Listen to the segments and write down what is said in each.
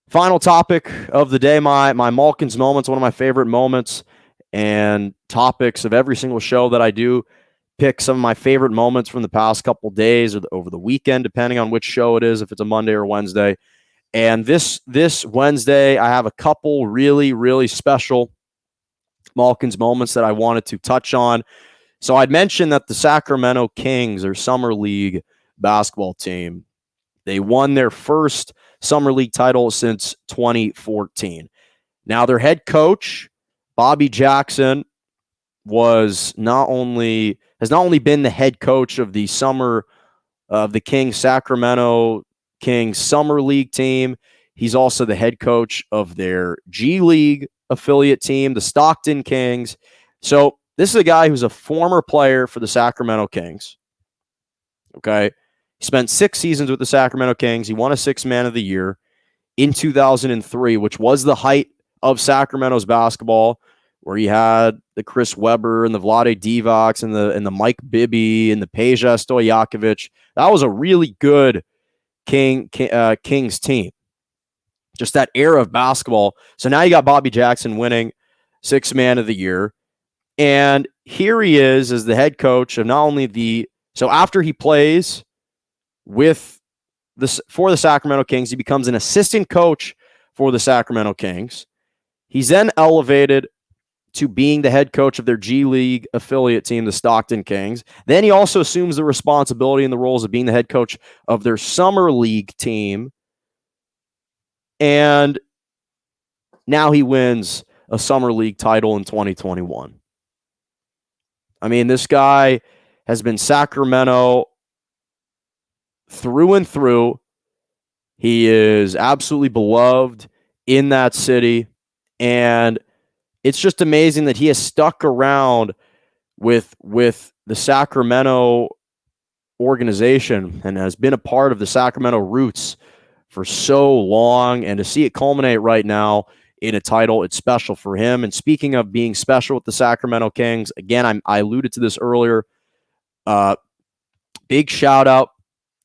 Final topic of the day, my Malkin's moments, one of my favorite moments and topics of every single show that I do. Pick some of my favorite moments from the past couple days or over the weekend, depending on which show it is, if it's a Monday or Wednesday. And this Wednesday, I have a couple really special Malkin's moments that I wanted to touch on. So I'd mentioned that the Sacramento Kings, their summer league basketball team, they won their first summer league title since 2014. Now their head coach, Bobby Jackson, has not only been the head coach of the Sacramento Kings summer league team, he's also the head coach of their G League affiliate team, the Stockton Kings. So this is a guy who's a former player for the Sacramento Kings. Okay. He spent 6 seasons with the Sacramento Kings. He won a Sixth Man of the Year in 2003, which was the height of Sacramento's basketball, where he had the Chris Webber and the Vlade Divac and the Mike Bibby and the Peja Stojakovic. That was a really good Kings team. Just that era of basketball. So now you got Bobby Jackson winning Sixth Man of the Year. And here he is as the head coach of not only so after he plays for the Sacramento Kings, he becomes an assistant coach for the Sacramento Kings. He's then elevated to being the head coach of their G League affiliate team, the Stockton Kings. Then he also assumes the responsibility and the roles of being the head coach of their summer league team. And now he wins a summer league title in 2021. I mean, this guy has been Sacramento through and through. He is absolutely beloved in that city. And it's just amazing that he has stuck around with the Sacramento organization and has been a part of the Sacramento roots for so long. And to see it culminate right now in a title, it's special for him. And speaking of being special with the Sacramento Kings, again, I alluded to this earlier. Big shout out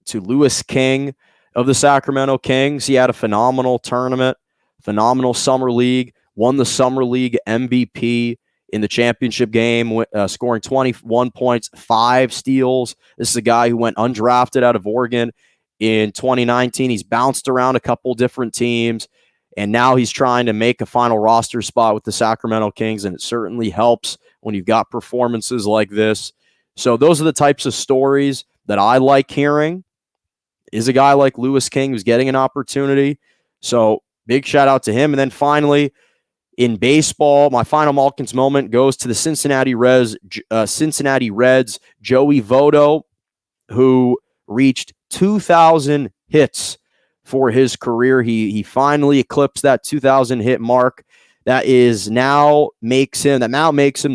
to Louis King of the Sacramento Kings. He had a phenomenal tournament, phenomenal summer league, won the summer league MVP in the championship game, scoring 21 points, 5 steals. This is a guy who went undrafted out of Oregon in 2019. He's bounced around a couple different teams, and now he's trying to make a final roster spot with the Sacramento Kings, and it certainly helps when you've got performances like this. So those are the types of stories that I like hearing, is a guy like Louis King who's getting an opportunity. So big shout out to him. And then finally, in baseball, my final Malkin's moment goes to the Cincinnati Reds, Joey Votto, who reached 2,000 hits for his career. He finally eclipsed that 2,000 hit mark. That now makes him the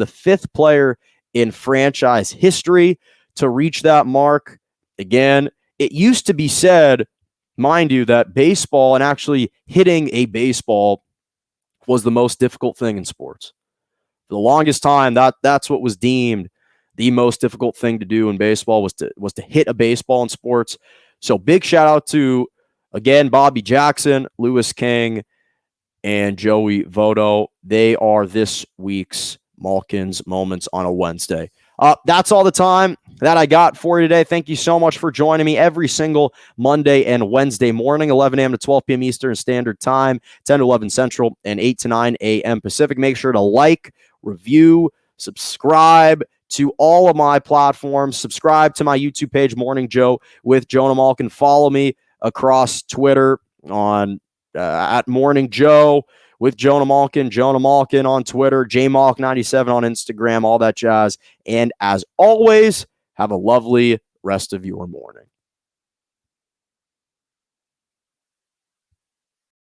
5th player in franchise history to reach that mark. Again, it used to be said, mind you, that baseball and actually hitting a baseball was the most difficult thing in sports. For the longest time, that's what was deemed the most difficult thing to do in baseball was to hit a baseball in sports. So big shout out to, again, Bobby Jackson, Louis King, and Joey Votto. They are this week's Malkin's Moments on a Wednesday. That's all the time that I got for you today. Thank you so much for joining me every single Monday and Wednesday morning, 11 a.m. to 12 p.m. Eastern Standard Time, 10 to 11 Central, and 8 to 9 a.m. Pacific. Make sure to like, review, subscribe to all of my platforms. Subscribe to my YouTube page, Morning Joe with Jonah Malkin. Follow me across Twitter on at Morning Joe with Jonah Malkin on Twitter, JMalk97 on Instagram, all that jazz. And as always, have a lovely rest of your morning.